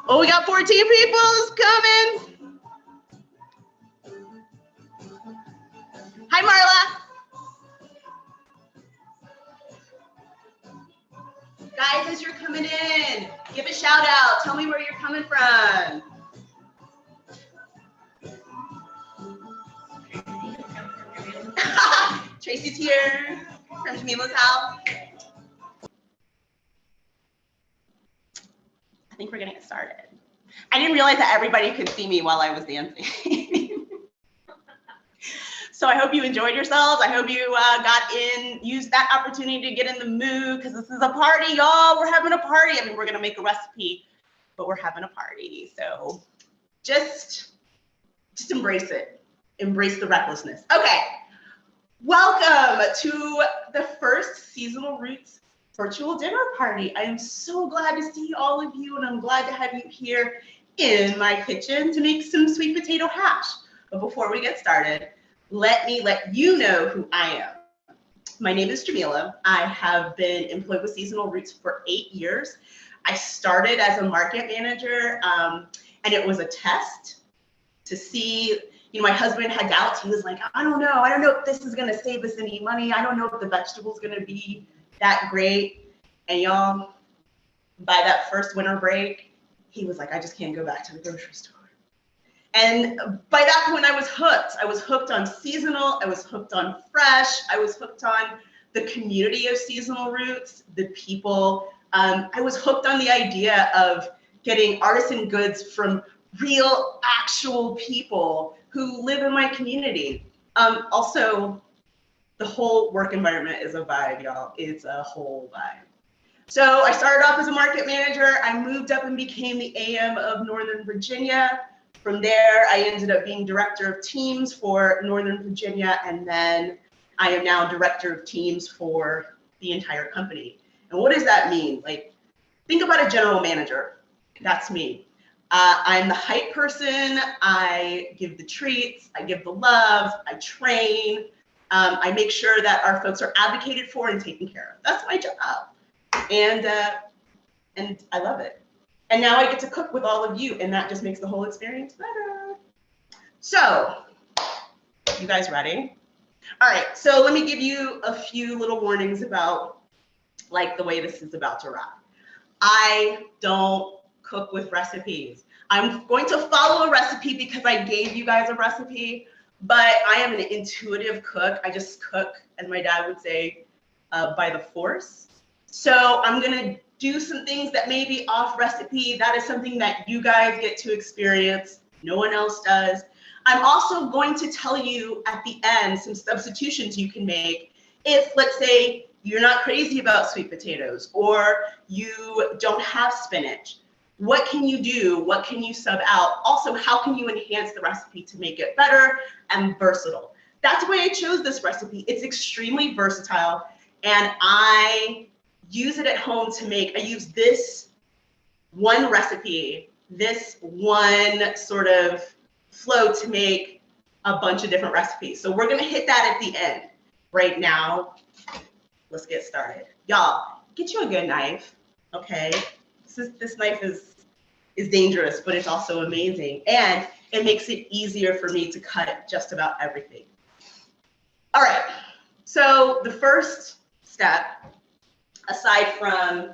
Oh, we got 14 people coming. Hi, Marla. Guys, as you're coming in, give a shout out. Tell me where you're coming from. Tracy's here from Jamila's house. I think we're gonna get started. I didn't realize that everybody could see me while I was dancing. So I hope you enjoyed yourselves. I hope you used that opportunity to get in the mood, because this is a party, y'all. We're having a party. I mean, we're gonna make a recipe, but we're having a party. So just embrace it. Embrace the recklessness. Okay, welcome to the first Seasonal Roots virtual dinner party. I am so glad to see all of you, and I'm glad to have you here in my kitchen to make some sweet potato hash. But before we get started, let me let you know who I am. My name is Jamila. I have been employed with Seasonal Roots for 8 years. I started as a market manager, and it was a test to see, my husband had doubts. He was like, I don't know if this is gonna save us any money. I don't know if the vegetable's gonna be that great. And y'all, by that first winter break, he was like, I just can't go back to the grocery store. And by that point, I was hooked. I was hooked on seasonal. I was hooked on fresh. I was hooked on the community of Seasonal Roots, the people. I was hooked on the idea of getting artisan goods from real, actual people who live in my community. Also, the whole work environment is a vibe, y'all. It's a whole vibe. So I started off as a market manager. I moved up and became the AM of Northern Virginia. From there, I ended up being director of teams for Northern Virginia, and then I am now director of teams for the entire company. And what does that mean? Like, think about a general manager. That's me. I'm the hype person. I give the treats. I give the love. I train. I make sure that our folks are advocated for and taken care of. That's my job. And I love it. And now I get to cook with all of you, and that just makes the whole experience better. So, you guys ready? All right, so let me give you a few little warnings about the way this is about to rock. I don't cook with recipes. I'm going to follow a recipe because I gave you guys a recipe, but I am an intuitive cook. I just cook, as my dad would say, by the force. So I'm gonna do some things that may be off recipe. That is something that you guys get to experience. No one else does. I'm also going to tell you at the end some substitutions you can make if, let's say, you're not crazy about sweet potatoes or you don't have spinach. What can you do? What can you sub out? Also, how can you enhance the recipe to make it better and versatile? That's why I chose this recipe. It's extremely versatile, and I use it at home to make. I use this one recipe, this one sort of flow to make a bunch of different recipes. So we're gonna hit that at the end. Right now, let's get started. Y'all, get you a good knife, okay? This knife is dangerous, but it's also amazing. And it makes it easier for me to cut just about everything. All right, so the first step, aside from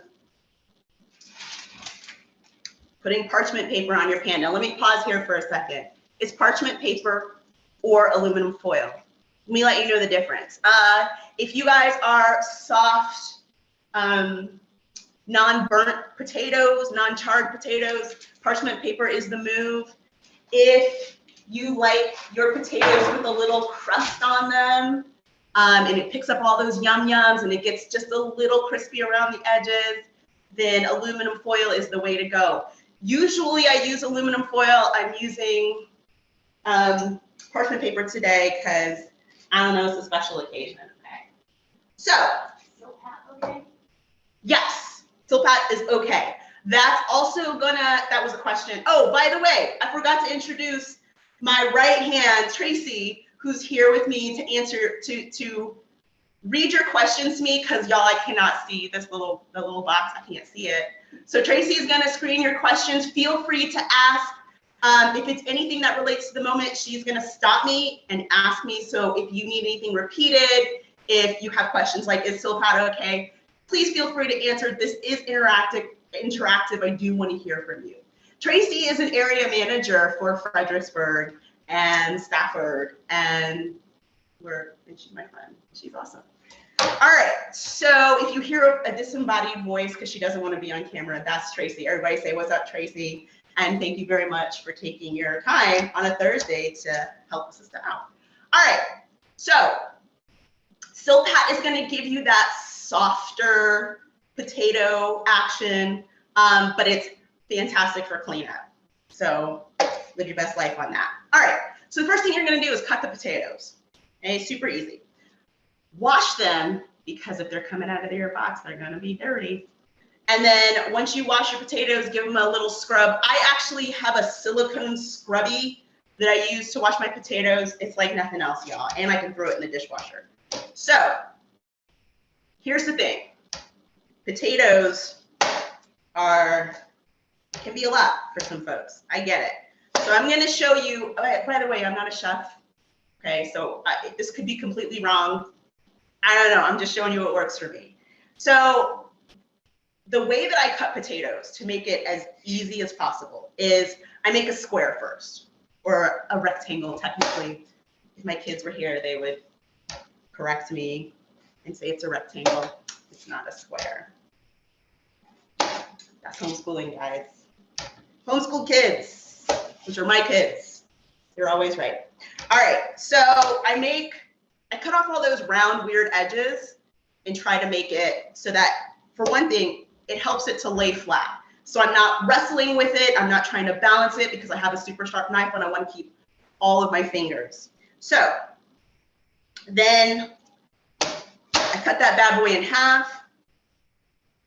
putting parchment paper on your pan. Now let me pause here for a second. Is parchment paper or aluminum foil? Let me let you know the difference. If you guys are soft, non-burnt potatoes, non-charred potatoes, parchment paper is the move. If you like your potatoes with a little crust on them, and it picks up all those yum yums and it gets just a little crispy around the edges, then aluminum foil is the way to go. Usually I use aluminum foil. I'm using parchment paper today because I don't know, it's a special occasion. Okay. So, Silpat okay? Yes, Silpat is okay. That's also that was a question. Oh, by the way, I forgot to introduce my right hand, Tracy, who's here with me to answer, to read your questions to me because y'all, I cannot see the little box. I can't see it. So Tracy is gonna screen your questions. Feel free to ask. If it's anything that relates to the moment, she's gonna stop me and ask me. So if you need anything repeated, if you have questions like, is Silpat okay? Please feel free to answer. This is interactive. I do want to hear from you. Tracy is an area manager for Fredericksburg and Stafford, and she's my friend. She's awesome. All right, so if you hear a disembodied voice because she doesn't want to be on camera, that's Tracy. Everybody say, what's up, Tracy? And thank you very much for taking your time on a Thursday to help us out. All right, so Silpat is going to give you that softer potato action, but it's fantastic for cleanup. So live your best life on that. All right, so the first thing you're going to do is cut the potatoes. Okay, super easy. Wash them, because if they're coming out of your box, they're going to be dirty. And then once you wash your potatoes, give them a little scrub. I actually have a silicone scrubby that I use to wash my potatoes. It's like nothing else, y'all. And I can throw it in the dishwasher. So here's the thing. Potatoes can be a lot for some folks. I get it. So I'm going to show you, by the way, I'm not a chef. Okay, so this could be completely wrong. I don't know. I'm just showing you what works for me. So the way that I cut potatoes to make it as easy as possible is I make a square first, or a rectangle technically. If my kids were here, they would correct me and say it's a rectangle. It's not a square. That's homeschooling, guys. Homeschool kids, which are my kids. They're always right. All right, so I cut off all those round, weird edges and try to make it so that, for one thing, it helps it to lay flat. So I'm not wrestling with it. I'm not trying to balance it because I have a super sharp knife and I want to keep all of my fingers. So then I cut that bad boy in half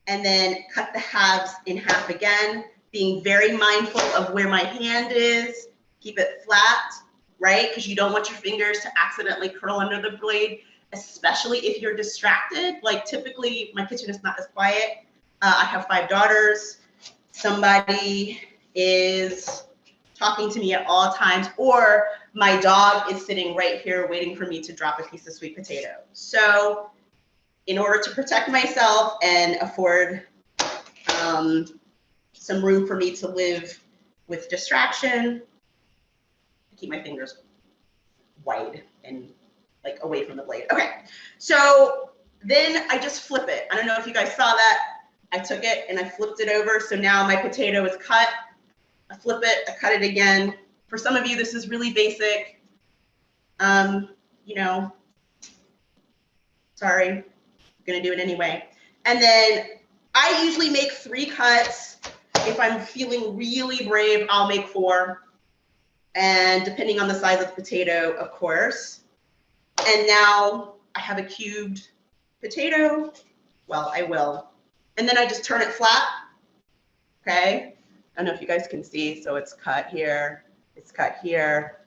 and then cut the halves in half again, being very mindful of where my hand is. Keep it flat, right? Because you don't want your fingers to accidentally curl under the blade, especially if you're distracted. Like typically my kitchen is not as quiet. I have 5 daughters. Somebody is talking to me at all times, or my dog is sitting right here waiting for me to drop a piece of sweet potato. So in order to protect myself and afford some room for me to live with distraction, I keep my fingers wide and like away from the blade. Okay, so then I just flip it. I don't know if you guys saw that. I took it and I flipped it over. So now my potato is cut. I flip it, I cut it again. For some of you, this is really basic. You know, sorry, I'm gonna do it anyway. And then I usually make 3 cuts. If I'm feeling really brave, I'll make 4. And depending on the size of the potato, of course. And now I have a cubed potato. Well, I will. And then I just turn it flat, okay? I don't know if you guys can see, so it's cut here, it's cut here.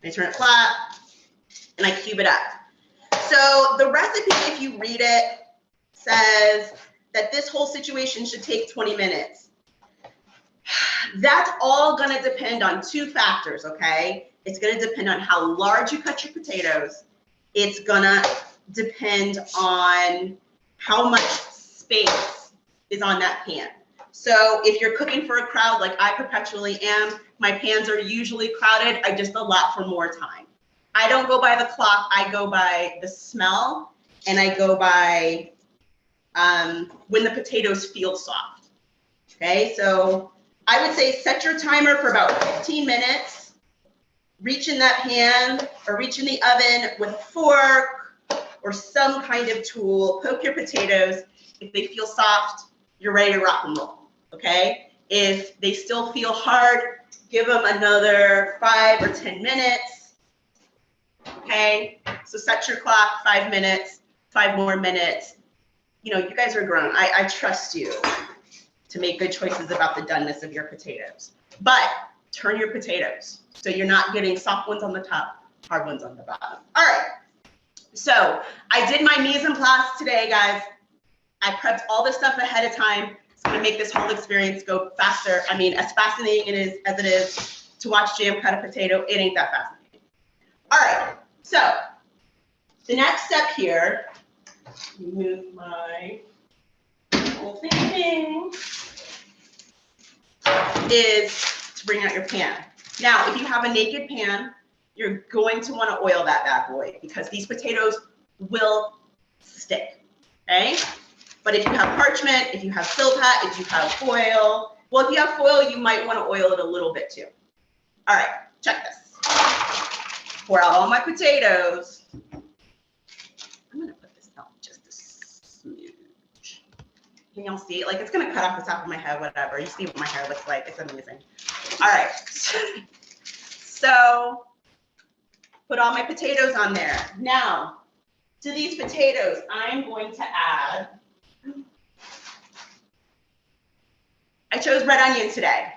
I turn it flat, and I cube it up. So the recipe, if you read it, says that this whole situation should take 20 minutes. That's all gonna depend on 2 factors, okay? It's gonna depend on how large you cut your potatoes. It's gonna depend on how much space is on that pan. So if you're cooking for a crowd like I perpetually am, my pans are usually crowded. I just allot for more time. I don't go by the clock. I go by the smell, and I go by when the potatoes feel soft. Okay, so I would say set your timer for about 15 minutes. Reach in that pan or reach in the oven with a fork or some kind of tool. Poke your potatoes. If they feel soft, you're ready to rock and roll, okay? If they still feel hard, give them another 5 or 10 minutes, okay? So set your clock, 5 minutes, 5 more minutes. You know, you guys are grown. I trust you to make good choices about the doneness of your potatoes. But turn your potatoes so you're not getting soft ones on the top, hard ones on the bottom. All right, So I did my mise en place today, guys. I prepped all this stuff ahead of time. It's gonna make this whole experience go faster. I mean, as fascinating as it is to watch Jam cut a potato, it ain't that fascinating. All right, so the next step here, move my whole thing, is to bring out your pan. Now, if you have a naked pan, you're going to want to oil that bad boy because these potatoes will stick, okay? But if you have parchment, if you have silpat, if you have foil, well, if you have foil, you might want to oil it a little bit too. All right, check this. Pour out all my potatoes. I'm gonna put this out just a smooch. Can y'all see it? Like, it's gonna cut off the top of my head, whatever. You see what my hair looks like, it's amazing. All right, so put all my potatoes on there. Now, to these potatoes, I'm going to add, I chose red onion today.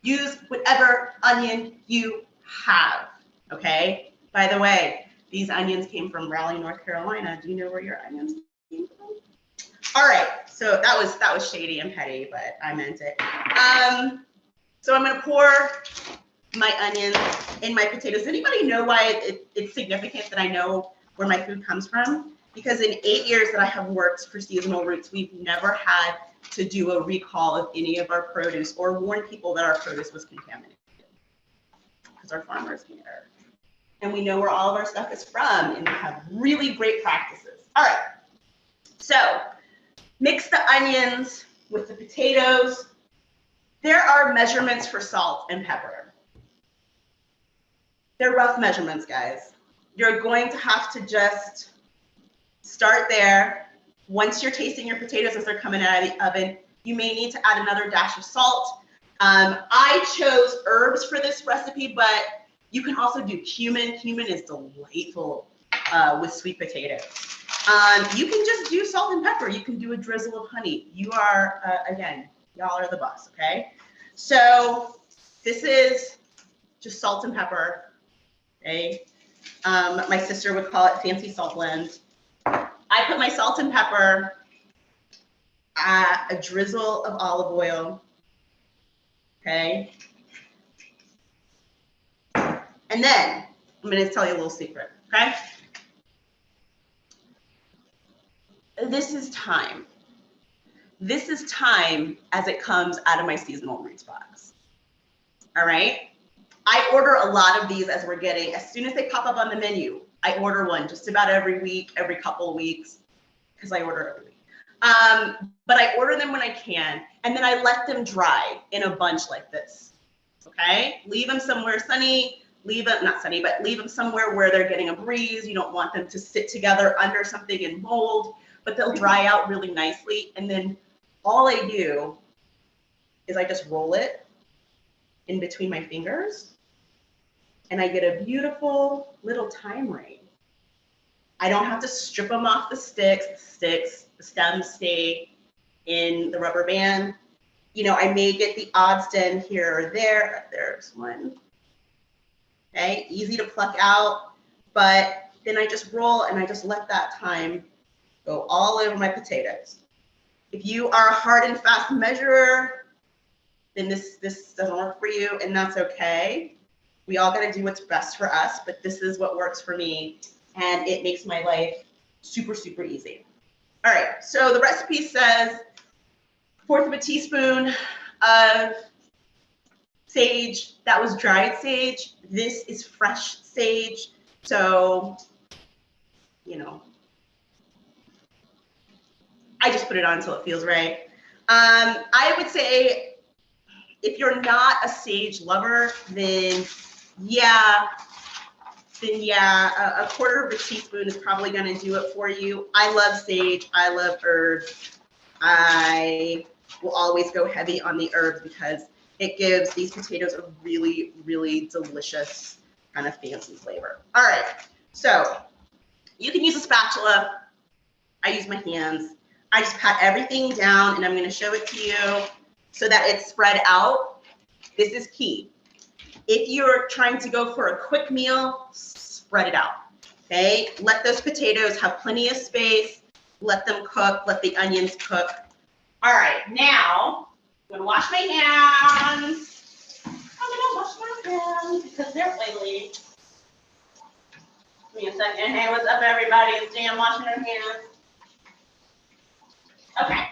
Use whatever onion you have, okay? By the way, these onions came from Raleigh, North Carolina. Do you know where your onions came from? All right, so that was shady and petty, but I meant it. So I'm gonna pour my onions in my potatoes. Anybody know why it's significant that I know where my food comes from? Because in 8 years that I have worked for Seasonal Roots, we've never had to do a recall of any of our produce or warn people that our produce was contaminated because our farmers care. And we know where all of our stuff is from and we have really great practices. All right, so mix the onions with the potatoes. There are measurements for salt and pepper. They're rough measurements, guys. You're going to have to just start there. Once you're tasting your potatoes as they're coming out of the oven, you may need to add another dash of salt. I chose herbs for this recipe, but you can also do cumin. Cumin is delightful with sweet potatoes. You can just do salt and pepper. You can do a drizzle of honey. You are, again, y'all are the boss, okay? So this is just salt and pepper, okay? My sister would call it fancy salt blend. I put my salt and pepper, a drizzle of olive oil, okay? And then I'm gonna tell you a little secret, okay? This is thyme. This is thyme as it comes out of my Seasonal Roots box, all right? I order a lot of these as we're getting, as soon as they pop up on the menu, I order one just about every week, every couple of weeks, because I order every week. But I order them when I can, and then I let them dry in a bunch like this, okay? Leave them somewhere sunny, leave them, not sunny, but leave them somewhere where they're getting a breeze. You don't want them to sit together under something and mold, but they'll dry out really nicely. And then all I do is I just roll it in between my fingers, and I get a beautiful little thyme ring. I don't have to strip them off the sticks. The stems stay in the rubber band. You know, I may get the odd stem here or there. There's one. Okay, easy to pluck out, but then I just roll and I just let that thyme go all over my potatoes. If you are a hard and fast measurer, then this doesn't work for you, and that's okay. We all got to do what's best for us, but this is what works for me, and it makes my life super, super easy. All right, so the recipe says 1/4 of a teaspoon of sage. That was dried sage. This is fresh sage, so, you know, I just put it on until it feels right. I would say if you're not a sage lover, then yeah, a 1/4 of a teaspoon is probably gonna do it for you. I love sage, I love herbs. I will always go heavy on the herbs because it gives these potatoes a really, really delicious kind of fancy flavor. All right, so you can use a spatula. I use my hands. I just pat everything down, and I'm gonna show it to you so that it's spread out. This is key. If you're trying to go for a quick meal, spread it out. Okay, let those potatoes have plenty of space. Let them cook, let the onions cook. All right, now I'm gonna wash my hands. I'm gonna wash my hands because they're oily. Give me a second. Hey, what's up, everybody? It's Jan washing her hands. Okay.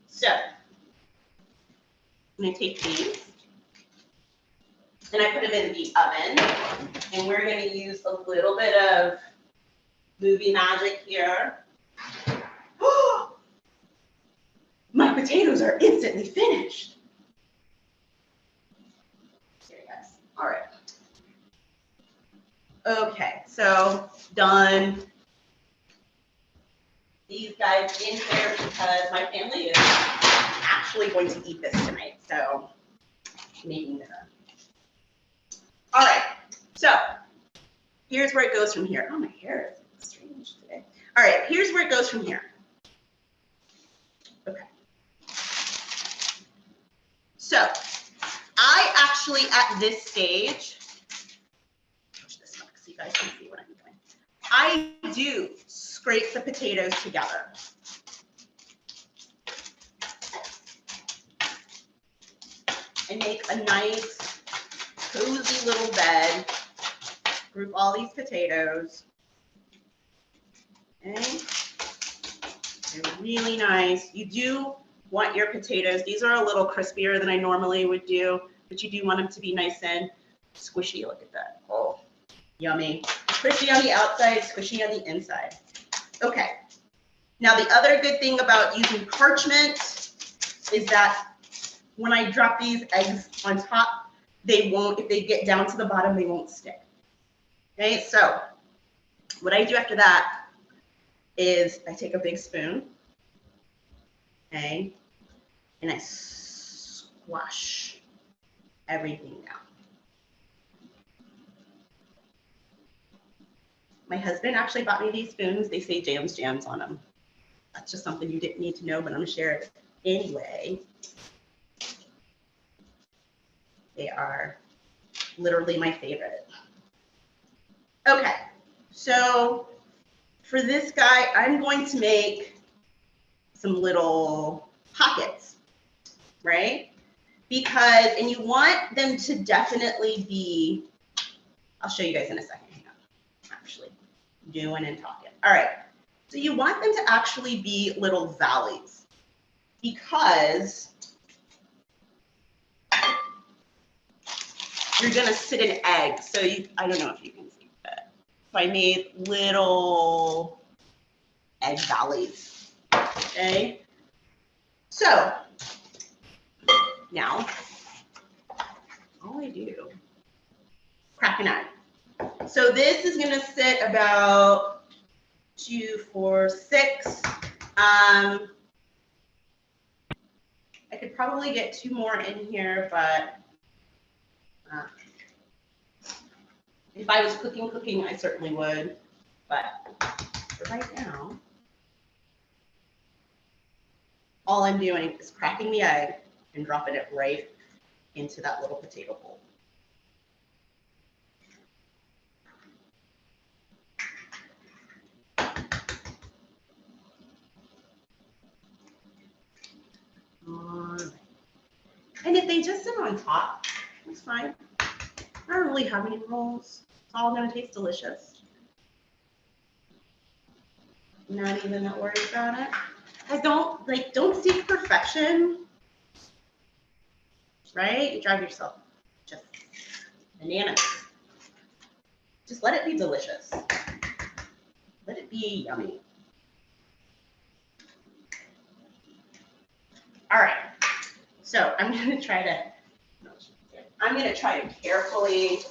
So, I'm gonna take these and I put them in the oven, and we're gonna use a little bit of movie magic here. My potatoes are instantly finished. Here, guys. All right. Okay, so done. These guys in here because my family is actually going to eat this tonight, so making dinner. All right, so here's where it goes from here. Oh, my hair is strange today. All right, here's where it goes from here. Okay. So I actually, at this stage, push this back so you guys can see what I'm doing. I do scrape the potatoes together. And make a nice, cozy little bed. Group all these potatoes. Okay. They're really nice. You do want your potatoes, these are a little crispier than I normally would do, but you do want them to be nice and squishy. Look at that. Oh, yummy. Crispy on the outside, squishy on the inside. Okay. Now the other good thing about using parchment is that when I drop these eggs on top, they won't, if they get down to the bottom, they won't stick. Okay, so what I do after that is I take a big spoon, okay, and I squash everything down. My husband actually bought me these spoons. They say jams on them. That's just something you didn't need to know, but I'm gonna share it anyway. They are literally my favorite. Okay, so for this guy, I'm going to make some little pockets, right? Because, and you want them to definitely be, I'll show you guys in a second. Hang on. Actually doing and talking. All right, so you want them to actually be little valleys because you're gonna sit an egg. So you, I don't know if you can see that. So I made little egg valleys, okay? So now, all I do, crack an egg. So this is gonna sit about 2, 4, 6. I could probably get 2 more in here, but if I was cooking, I certainly would. But for right now, all I'm doing is cracking the egg and dropping it right into that little potato bowl. And if they just sit on top, that's fine. I don't really have any rules. It's all gonna taste delicious. Not even that worried about it. I don't seek perfection, right? You drive yourself just bananas. Just let it be delicious. Let it be yummy. All right. So I'm gonna try to carefully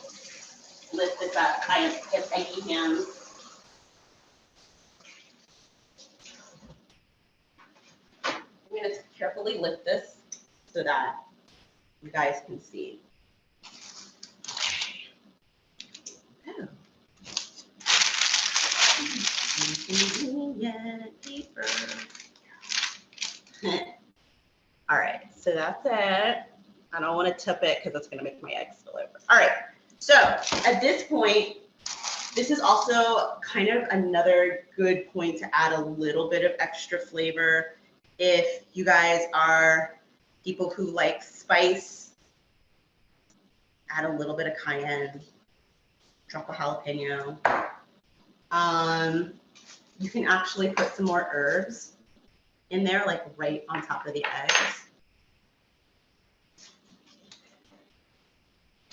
lift this up. I have eggy hands. I'm gonna carefully lift this so that you guys can see. Oh. Deeper. All right, so that's it. I don't want to tip it because it's going to make my eggs spill over. All right, So at this point, this is also kind of another good point to add a little bit of extra flavor. If you guys are people who like spice, add a little bit of cayenne, drop a jalapeno. You can actually put some more herbs in there, like right on top of the eggs.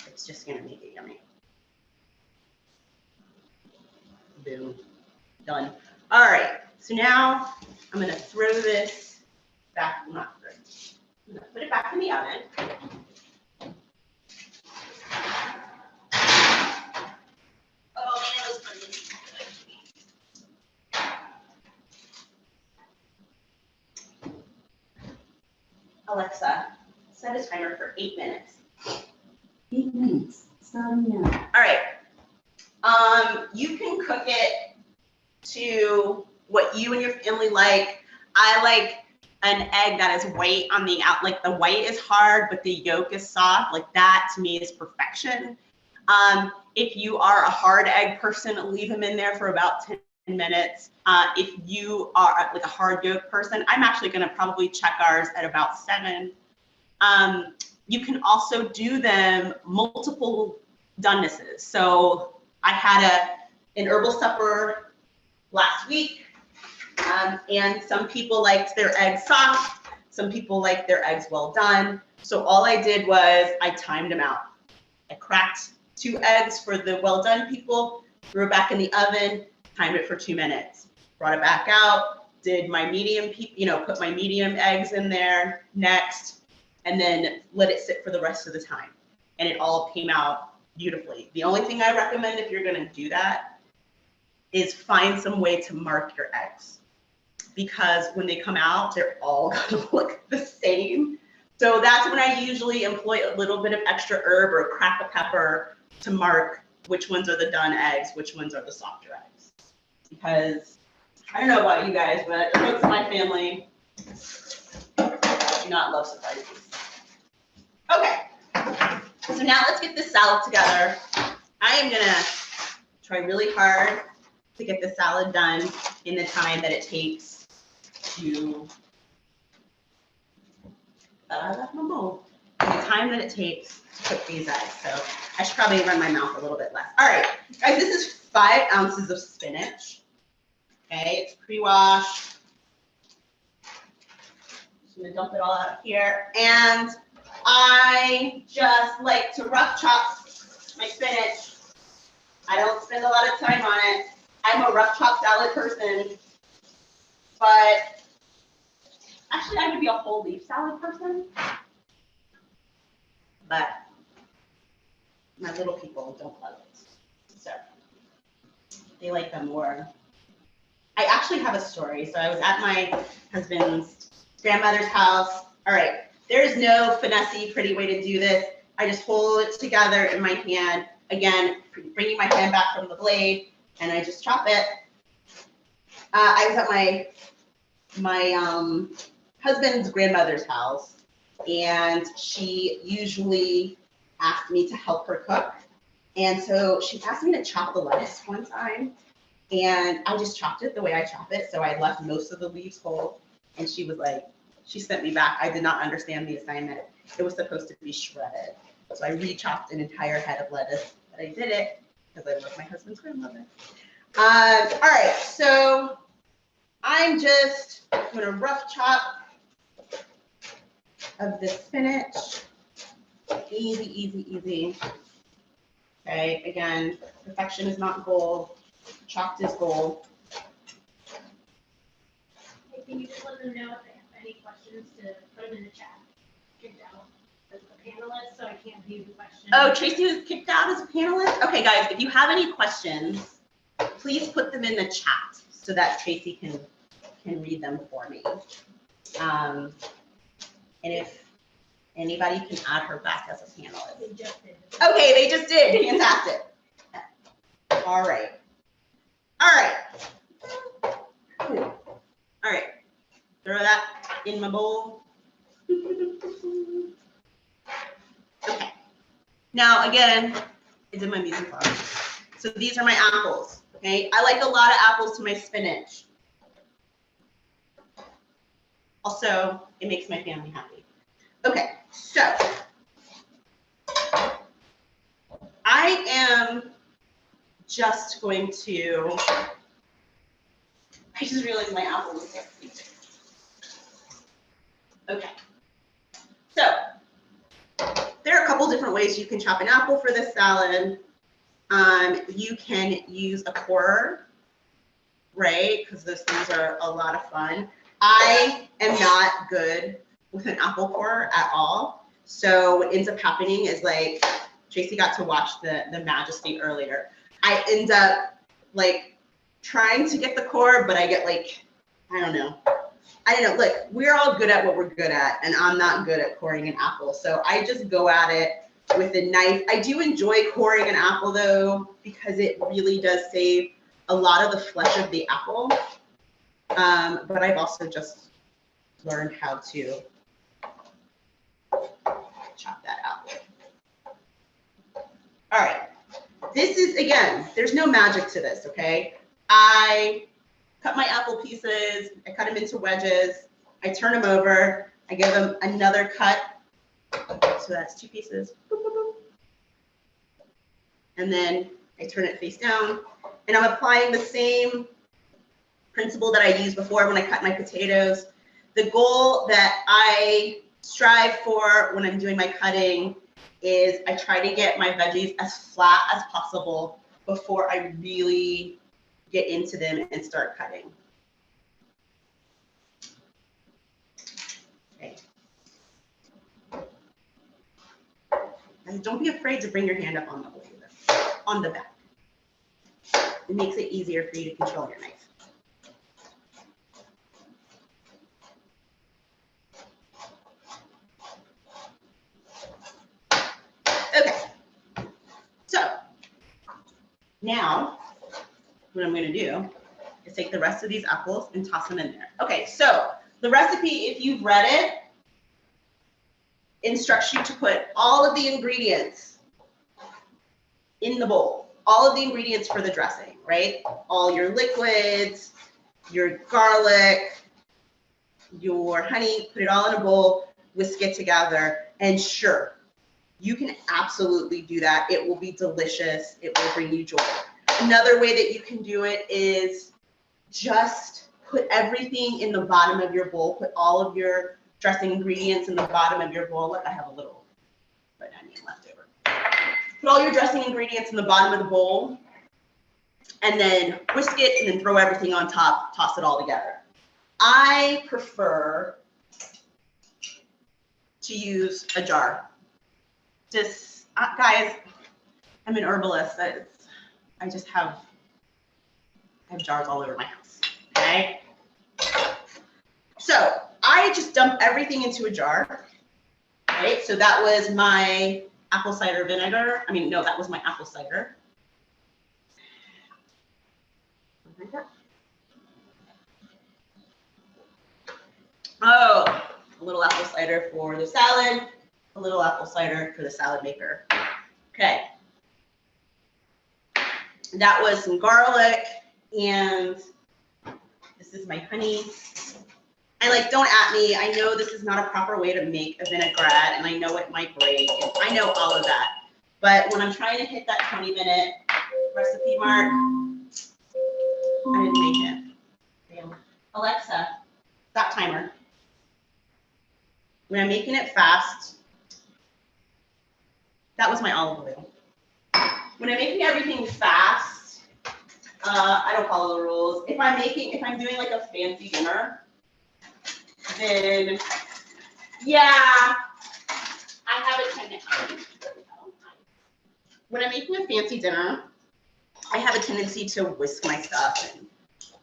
It's just gonna make it yummy. Boom, done. All right, so now I'm gonna throw this back, not throw, I'm gonna put it back in the oven. Oh man, those onions are good. Alexa, set a timer for 8 minutes. 8 minutes, starting now. All right. You can cook it to what you and your family like. I like an egg that is white on the out, like the white is hard, but the yolk is soft. Like that to me is perfection. If you are a hard egg person, leave them in there for about 10 minutes. If you are like a hard yolk person, I'm actually gonna probably check ours at about 7. You can also do them multiple donenesses. So I had an herbal supper last week, and some people liked their eggs soft, some people liked their eggs well done. So all I did was I timed them out. I cracked 2 eggs for the well done people, threw it back in the oven, timed it for 2 minutes, brought it back out, did my medium, put my medium eggs in there next, and then let it sit for the rest of the time. And it all came out beautifully. The only thing I recommend if you're gonna do that is find some way to mark your eggs, because when they come out, they're all gonna look the same. So that's when I usually employ a little bit of extra herb or crack a pepper to mark which ones are the done eggs, which ones are the softer eggs. Because I don't know about you guys, but folks in my family do not love surprises. Okay, so now let's get this salad together. I am gonna try really hard to get the salad done in the time that it takes to, cook these eggs. So I should probably run my mouth a little bit less. All right, guys, this is 5 ounces of spinach. Okay, it's pre-washed. Just gonna dump it all out here. And I just like to rough chop my spinach. I don't spend a lot of time on it. I'm a rough chop salad person, but actually I would be a whole leaf salad person. But my little people don't love it. So they like them more. I actually have a story. So I was at my husband's grandmother's house. All right, there's no finessey, pretty way to do this. I just hold it together in my hand. Again, bringing my hand back from the blade, and I just chop it. I was at my husband's grandmother's house, and she usually asked me to help her cook. And so she asked me to chop the lettuce one time, and I just chopped it the way I chop it. So I left most of the leaves whole, and she was like, she sent me back. I did not understand the assignment. It was supposed to be shredded. So I re-chopped an entire head of lettuce, but I did it because I love my husband's grandmother. All right, so I'm just gonna rough chop of the spinach. Easy, easy, easy. Okay, again, perfection is not goal. Chopped is goal. Hey, can you just let them know if they have any questions to put them in the chat? Kicked out as a panelist, so I can't view the questions. Oh, Tracy was kicked out as a panelist? Okay, guys, if you have any questions, please put them in the chat so that Tracy can read them for me. And if anybody can add her back as a panelist. They just did. Okay, they just did. Fantastic. All right. All right. All right. Throw that in my bowl. Okay. Now, again, It's in my mise en place. So these are my apples, okay? I like a lot of apples to my spinach. Also, it makes my family happy. Okay, so I am just going to, I just realized my apple was there. Okay, so there are a couple different ways you can chop an apple for this salad. You can use a corer, right? Because those things are a lot of fun. I am not good with an apple corer at all. So what ends up happening is like, Tracy got to watch the Majesty earlier. I end up like trying to get the core, but I get like, I don't know. Look, we're all good at what we're good at, and I'm not good at coring an apple. So I just go at it with a knife. I do enjoy coring an apple though, because it really does save a lot of the flesh of the apple. But I've also just learned how to chop that apple. All right, this is, again, there's no magic to this, okay? I cut my apple pieces, I cut them into wedges, I turn them over, I give them another cut. So that's 2 pieces. Boop, boop, boop. And then I turn it face down, and I'm applying the same principle that I used before when I cut my potatoes. The goal that I strive for when I'm doing my cutting is I try to get my veggies as flat as possible before I really get into them and start cutting. Okay. And don't be afraid to bring your hand up on the blade, on the back. It makes it easier for you to control your knife. Okay, so now what I'm going to do is take the rest of these apples and toss them in there. Okay, so the recipe, if you've read it, instructs you to put all of the ingredients in the bowl, all of the ingredients for the dressing, right? All your liquids, your garlic, your honey, put it all in a bowl, whisk it together, and sure, you can absolutely do that. It will be delicious. It will bring you joy. Another way that you can do it is just put everything in the bottom of your bowl. Put all of your dressing ingredients in the bottom of your bowl. Look, I have a little red onion left over. Put all your dressing ingredients in the bottom of the bowl, and then whisk it, and then throw everything on top, toss it all together. I prefer to use a jar. Just, guys, I'm an herbalist. I just have jars all over my house, okay? So I just dump everything into a jar, right? So that was my apple cider vinegar. I mean, no, that was my apple cider. Oh, a little apple cider for the salad, a little apple cider for the salad maker. Okay. That was some garlic, and this is my honey. And like, don't at me. I know this is not a proper way to make a vinaigrette, and I know it might break, and I know all of that. But when I'm trying to hit that 20-minute recipe mark, I didn't make it. Damn. Alexa, stop timer. When I'm making it fast, that was my olive oil. When I'm making everything fast, I don't follow the rules. If I'm doing like a fancy dinner, then yeah, I have a tendency. When I'm making a fancy dinner, I have a tendency to whisk my stuff and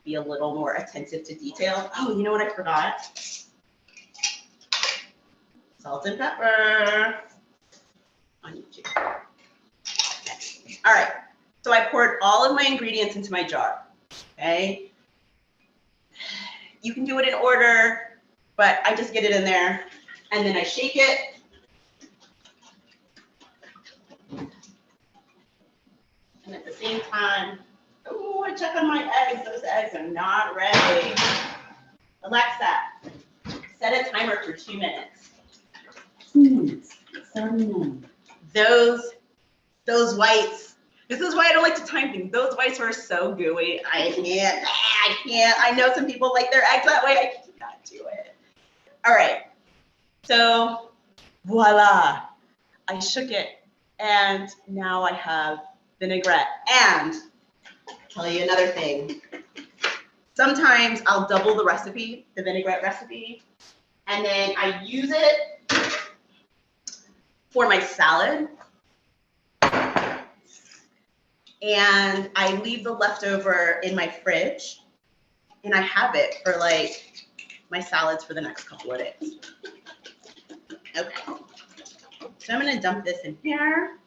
be a little more attentive to detail. Oh, you know what I forgot? Salt and pepper on YouTube. Okay. All right, so I poured all of my ingredients into my jar, okay? You can do it in order, but I just get it in there, and then I shake it. And at the same time, oh, I check on my eggs. Those eggs are not ready. Alexa, set a timer for 2 minutes. 2 minutes, starting now. Those whites. This is why I don't like to time things. Those whites were so gooey. I can't. I know some people like their eggs that way. I cannot do it. All right. So voila. I shook it. And now I have vinaigrette. And I'll tell you another thing. Sometimes I'll double the recipe, the vinaigrette recipe, and then I use it for my salad. And I leave the leftover in my fridge, and I have it for like my salads for the next couple of days. Okay, so I'm gonna dump this in here.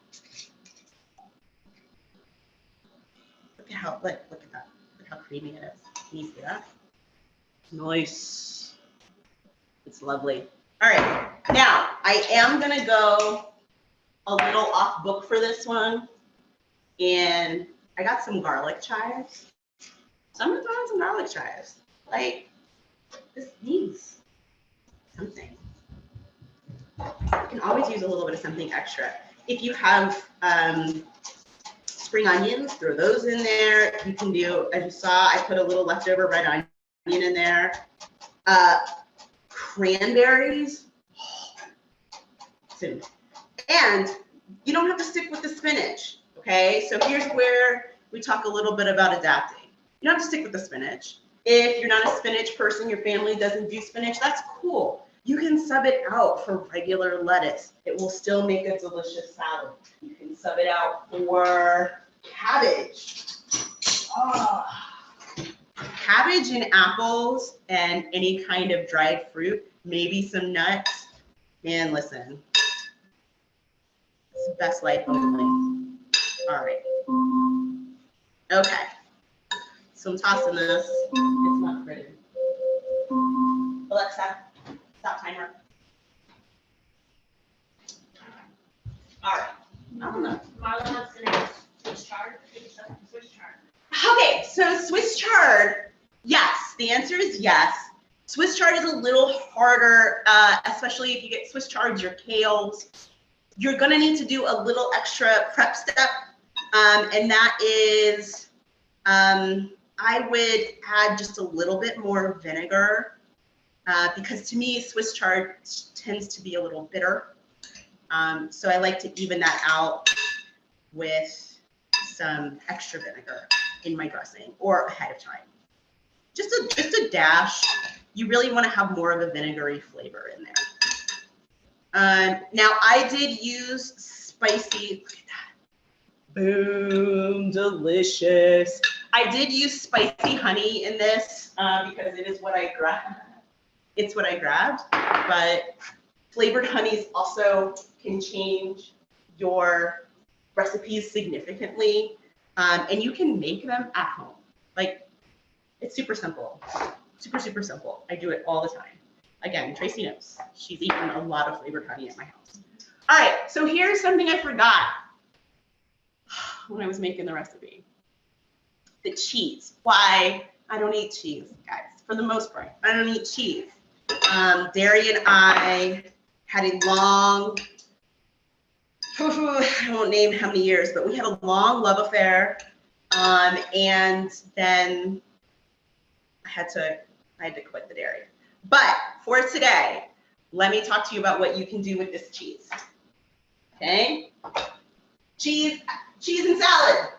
Look at that, look how creamy it is. Can you see that? Nice, it's lovely. All right, now I am gonna go a little off book for this one. And I got some garlic chives. So I'm gonna throw in some garlic chives. Like, this needs something. You can always use a little bit of something extra. If you have spring onions, throw those in there. You can do, as you saw, I put a little leftover red onion in there. Cranberries. Soon. And you don't have to stick with the spinach. Okay, so here's where we talk a little bit about adapting. You don't have to stick with the spinach. If you're not a spinach person, your family doesn't do spinach, that's cool. You can sub it out for regular lettuce. It will still make a delicious salad. You can sub it out for cabbage. Oh. Cabbage and apples and any kind of dried fruit, maybe some nuts. Man, listen, it's the best life only. All right. Okay. So I'm tossing this. It's not pretty. Alexa, stop timer. All right. I don't know. Marla wants to know Swiss chard. Swiss chard. Okay, so Swiss chard, yes. The answer is yes. Swiss chard is a little harder, especially if you get Swiss chards, your kales. You're gonna need to do a little extra prep step. And that is, I would add just a little bit more vinegar because to me, Swiss chard tends to be a little bitter. So I like to even that out with some extra vinegar in my dressing or ahead of time. Just a dash. You really want to have more of a vinegary flavor in there. Now I did use spicy. Look at that. Boom, delicious. I did use spicy honey in this because it is what I grabbed. It's what I grabbed, but flavored honeys also can change your recipes significantly, and you can make them at home. Like, it's super simple, super simple. I do it all the time. Again, Tracy knows. She's eaten a lot of flavored honey at my house. All right, so here's something I forgot when I was making the recipe. The cheese. Why? I don't eat cheese, guys. For the most part, I don't eat cheese. Derry and I had a long, I won't name how many years, but we had a long love affair. And then I had to quit the dairy. But for today, let me talk to you about what you can do with this cheese. Okay? Cheese and salad.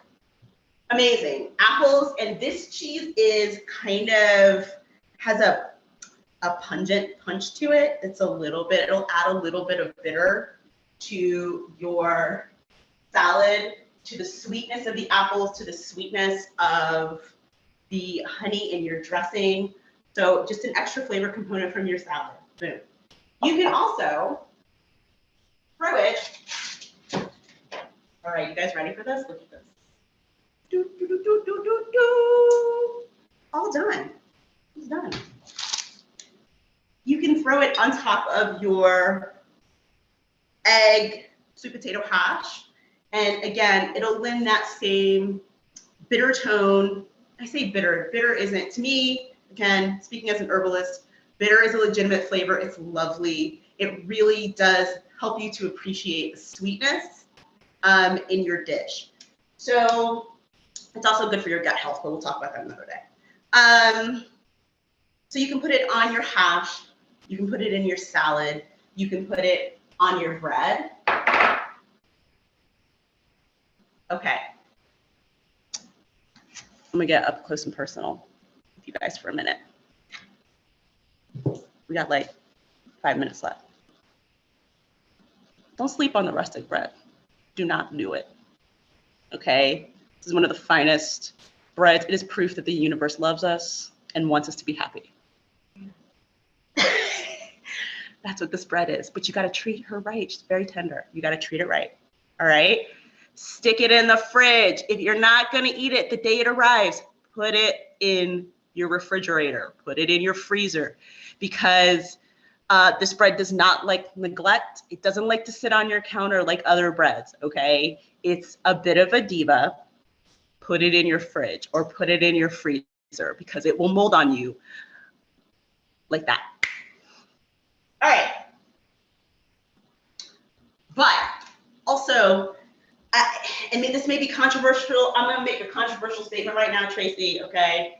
Amazing. Apples, and this cheese is kind of, has a pungent punch to it. It's a little bit, it'll add a little bit of bitter to your salad, to the sweetness of the apples, to the sweetness of the honey in your dressing. So just an extra flavor component from your salad. Boom. You can also throw it. All right, you guys ready for this? Look at this. Do, do, do, do, do, do, do. All done. It's done. You can throw it on top of your egg sweet potato hash. And again, it'll lend that same bitter tone. I say bitter. Bitter isn't, to me, again, speaking as an herbalist, bitter is a legitimate flavor. It's lovely. It really does help you to appreciate the sweetness in your dish. So it's also good for your gut health, but we'll talk about that another day. So you can put it on your hash. You can put it in your salad. You can put it on your bread. Okay. I'm gonna get up close and personal with you guys for a minute. We got like 5 minutes left. Don't sleep on the rustic bread. Do not do it. Okay? This is one of the finest breads. It is proof that the universe loves us and wants us to be happy. That's what this bread is. But you got to treat her right. She's very tender. You got to treat it right. All right? Stick it in the fridge. If you're not going to eat it the day it arrives, put it in your refrigerator. Put it in your freezer, because this bread does not like neglect. It doesn't like to sit on your counter like other breads, okay? It's a bit of a diva. Put it in your fridge or put it in your freezer, because it will mold on you like that. All right. But also, I mean, this may be controversial. I'm going to make a controversial statement right now, Tracy, okay?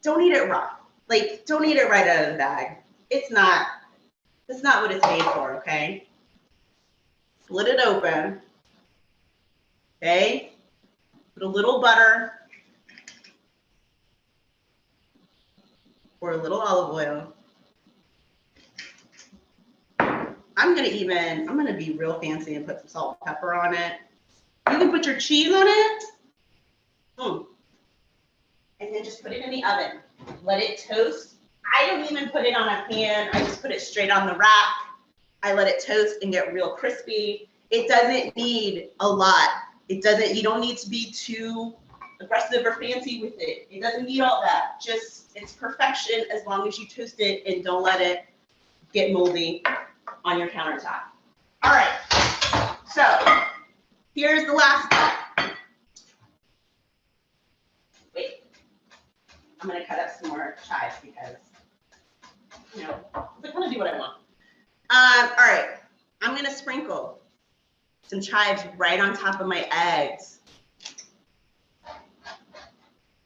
Don't eat it raw. Like, don't eat it right out of the bag. That's not what it's made for, okay? Split it open, okay? Put a little butter or a little olive oil. I'm gonna be real fancy and put some salt and pepper on it. You can put your cheese on it. And then just put it in the oven. Let it toast. I don't even put it on a pan. I just put it straight on the rack. I let it toast and get real crispy. It doesn't need a lot. You don't need to be too aggressive or fancy with it. It doesn't need all that. Just, it's perfection as long as you toast it and don't let it get moldy on your countertop. All right, so here's the last step. Wait, I'm gonna cut up some more chives because, you know, I kind of do what I want. All right, I'm gonna sprinkle some chives right on top of my eggs.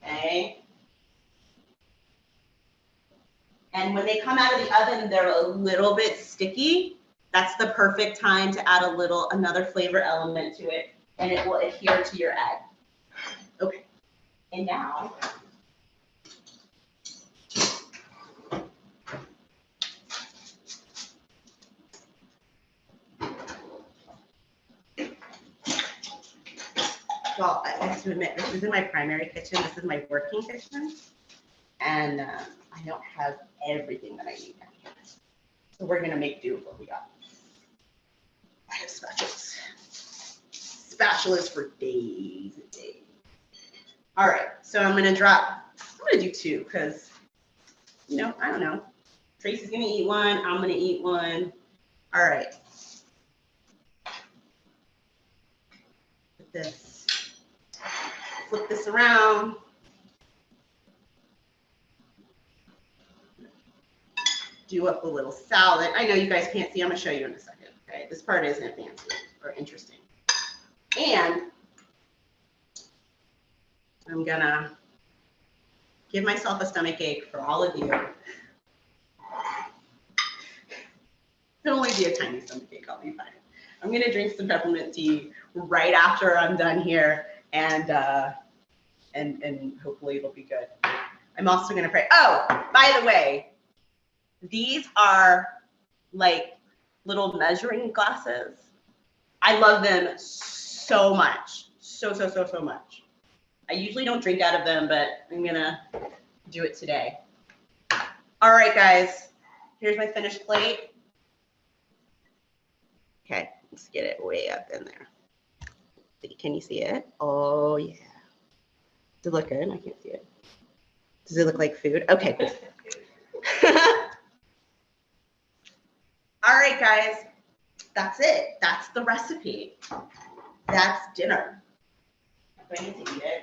Okay. And when they come out of the oven, they're a little bit sticky. That's the perfect time to add another flavor element to it, and it will adhere to your egg. Okay. And now, well, I have to admit, this isn't my primary kitchen. This is my working kitchen. And I don't have everything that I need down here. So we're going to make do with what we got. I have spatulas. Spatulas for days and days. All right, so I'm going to do two because, you know, I don't know. Tracy's going to eat one. I'm going to eat one. All right. Put this. Flip this around. Do up a little salad. I know you guys can't see. I'm gonna show you in a second. Okay, this part isn't fancy or interesting. And I'm gonna give myself a stomach ache for all of you. It'll only be a tiny stomach ache. I'll be fine. I'm gonna drink some peppermint tea right after I'm done here, and hopefully it'll be good. I'm also gonna pray. Oh, by the way. These are like little measuring glasses. I love them so much. So much. I usually don't drink out of them, but I'm gonna do it today. All right, guys, here's my finished plate. Okay, let's get it way up in there. Can you see it? Oh yeah. Does it look good? I can't see it. Does it look like food? Okay, cool. All right, guys, that's it. That's the recipe. That's dinner. Do I need to eat it?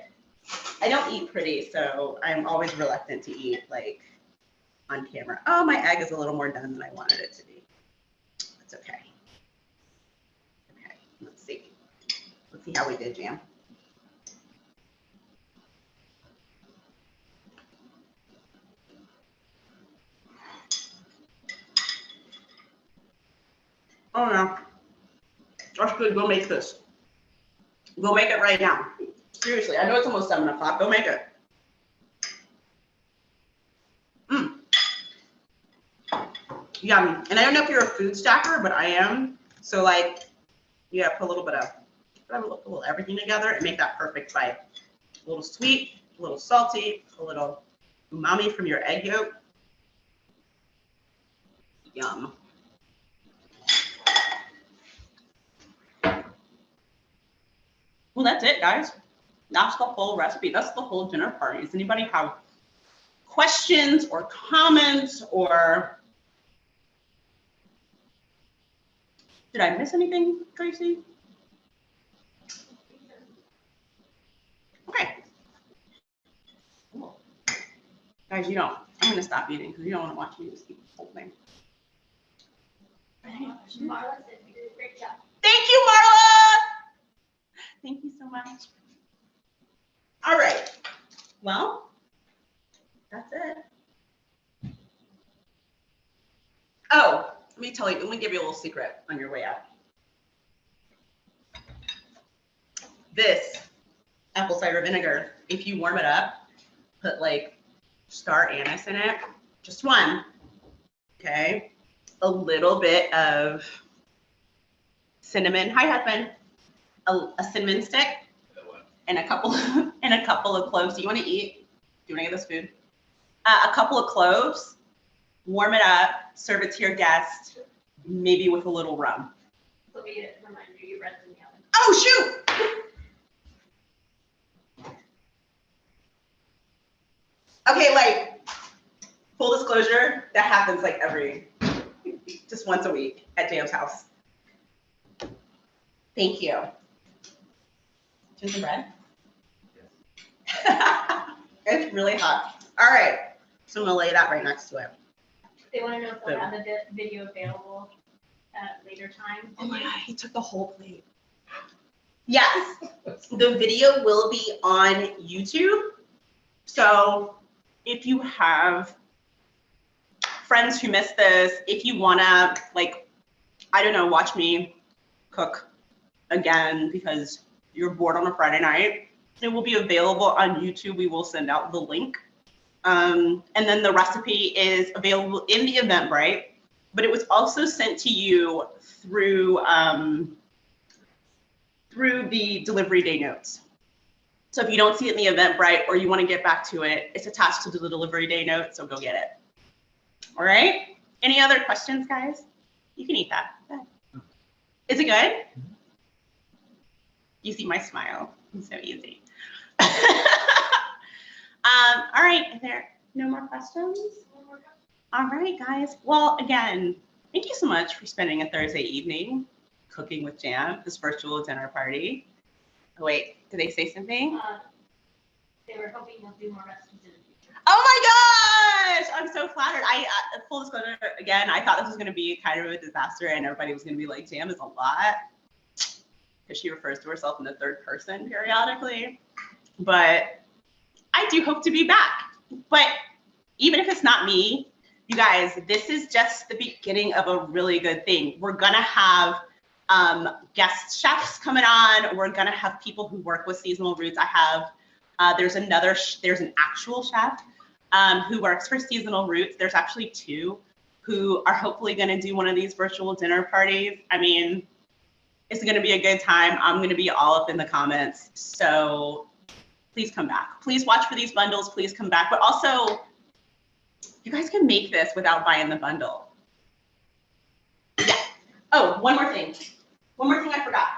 I don't eat pretty, so I'm always reluctant to eat like on camera. Oh, my egg is a little more done than I wanted it to be. That's okay. Okay, let's see. Let's see how we did, Jam. Oh no, that's good. Go make this. Go make it right now. Seriously, I know it's almost 7 o'clock. Go make it. Yummy. And I don't know if you're a food stacker, but I am. So like, yeah, put a little bit of everything together and make that perfect bite. A little sweet, a little salty, a little umami from your egg yolk. Yum. Well, that's it, guys. That's the whole recipe. That's the whole dinner party. Does anybody have questions or comments, or did I miss anything, Tracy? Okay. Cool. Guys, I'm gonna stop eating because you don't want to watch me just eat the whole thing. Marla said you did a great job. Thank you, Marla. Thank you so much. All right. Well, that's it. Oh, let me give you a little secret on your way out. This apple cider vinegar, if you warm it up, put like star anise in it, just one, okay? A little bit of cinnamon, hi husband, a cinnamon stick, and a couple of cloves. Do you want to eat? Do you want to get this food? A couple of cloves, warm it up, serve it to your guest, maybe with a little rum. So be it, remind you, your bread's in the oven. Oh, shoot! Okay, like, full disclosure, that happens like just once a week at Jam's house. Thank you. Do you want some bread? It's really hot. All right, so I'm gonna lay that right next to it. They want to know if they'll have the video available at a later time. Oh my God, he took the whole plate. Yes, the video will be on YouTube. So if you have friends who missed this, if you wanna, like, I don't know, watch me cook again because you're bored on a Friday night, it will be available on YouTube. We will send out the link. And then the recipe is available in the Eventbrite, but it was also sent to you through the delivery day notes. So if you don't see it in the Eventbrite or you want to get back to it, it's attached to the delivery day note, so go get it. All right? Any other questions, guys? You can eat that. Is it good? You see my smile. It's so easy. All right, are there no more questions? All right, guys. Well, again, thank you so much for spending a Thursday evening cooking with Jam, this virtual dinner party. Oh, wait, did they say something? They were hoping you'll do more recipes in the future. Oh my gosh, I'm so flattered. Full disclosure, again, I thought this was gonna be kind of a disaster and everybody was gonna be like, Jam is a lot, because she refers to herself in the third person periodically. But I do hope to be back. But even if it's not me, you guys, this is just the beginning of a really good thing. We're gonna have guest chefs coming on. We're gonna have people who work with seasonal roots. I have, there's an actual chef who works for Seasonal Roots. There's actually two who are hopefully gonna do one of these virtual dinner parties. I mean, it's gonna be a good time. I'm gonna be all up in the comments. So please come back. Please watch for these bundles, please come back. But also, you guys can make this without buying the bundle. Yeah. Oh, one more thing. One more thing I forgot.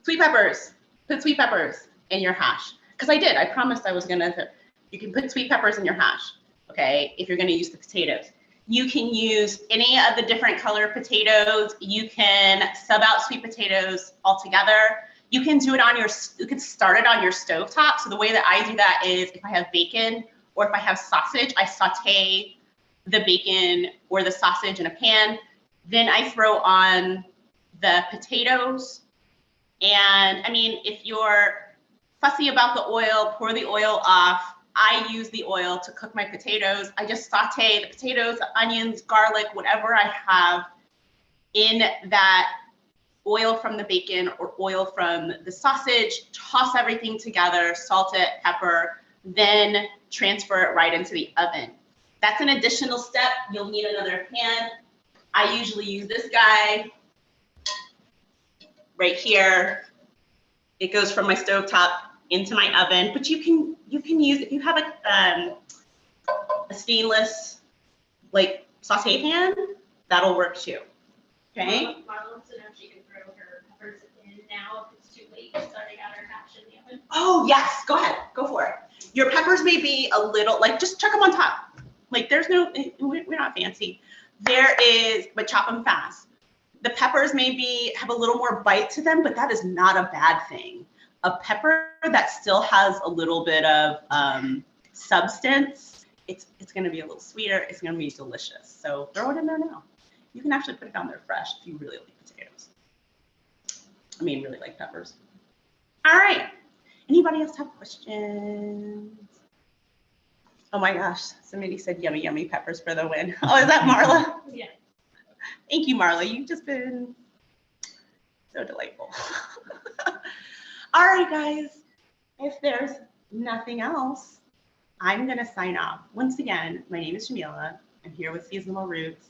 Sweet peppers. Put sweet peppers in your hash. Because I did. I promised I was gonna. You can put sweet peppers in your hash. Okay. If you're gonna use the potatoes. You can use any of the different color potatoes. You can sub out sweet potatoes altogether. You can do it on you can start it on your stovetop. So the way that I do that is if I have bacon or if I have sausage, I saute the bacon or the sausage in a pan. Then I throw on the potatoes. And I mean, if you're fussy about the oil, pour the oil off. I use the oil to cook my potatoes. I just saute the potatoes, the onions, garlic, whatever I have in that oil from the bacon or oil from the sausage, toss everything together, salt it, pepper, then transfer it right into the oven. That's an additional step. You'll need another pan. I usually use this guy right here. It goes from my stovetop into my oven, but you can use, if you have a stainless like saute pan, that'll work too. Okay. Marla wants to know if she can throw her peppers in now if it's too late. She's already got her hash in the oven. Oh yes, go ahead, go for it. Your peppers may be a little, like just chuck them on top. Like there's no, we're not fancy. There is, but chop them fast. The peppers maybe have a little more bite to them, but that is not a bad thing. A pepper that still has a little bit of substance, it's going to be a little sweeter. It's going to be delicious. So throw it in there now. You can actually put it on there fresh if you really like potatoes. I mean, really like peppers. All right. Anybody else have questions? Oh my gosh, somebody said yummy, yummy peppers for the win. Oh, is that Marla? Yeah. Thank you, Marla. You've just been so delightful. All right, guys, if there's nothing else, I'm going to sign off. Once again, my name is Jamila. I'm here with Seasonal Roots.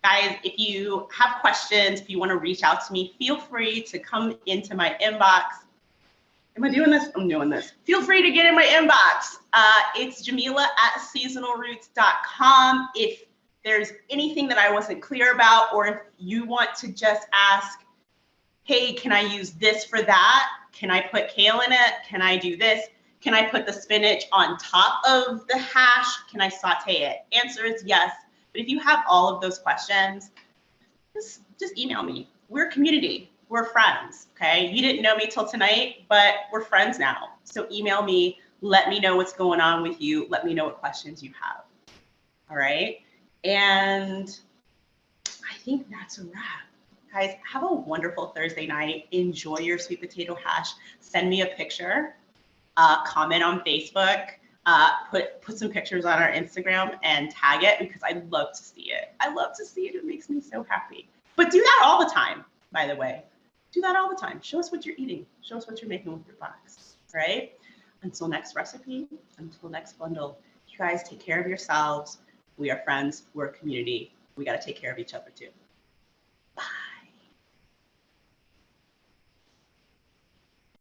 Guys, if you have questions, if you want to reach out to me, feel free to come into my inbox. Am I doing this? I'm doing this. Feel free to get in my inbox. It's jamila@seasonalroots.com. If there's anything that I wasn't clear about, or if you want to just ask, hey, can I use this for that? Can I put kale in it? Can I do this? Can I put the spinach on top of the hash? Can I saute it? Answer is yes. But if you have all of those questions, just email me. We're a community. We're friends, okay? You didn't know me till tonight, but we're friends now. So email me. Let me know what's going on with you. Let me know what questions you have. All right? And I think that's a wrap. Guys, have a wonderful Thursday night. Enjoy your sweet potato hash. Send me a picture. Comment on Facebook. Put some pictures on our Instagram and tag it because I love to see it. I love to see it. It makes me so happy. But do that all the time, by the way. Do that all the time. Show us what you're eating. Show us what you're making with your box. All right? Until next recipe, until next bundle, you guys take care of yourselves. We are friends. We're a community. We got to take care of each other too.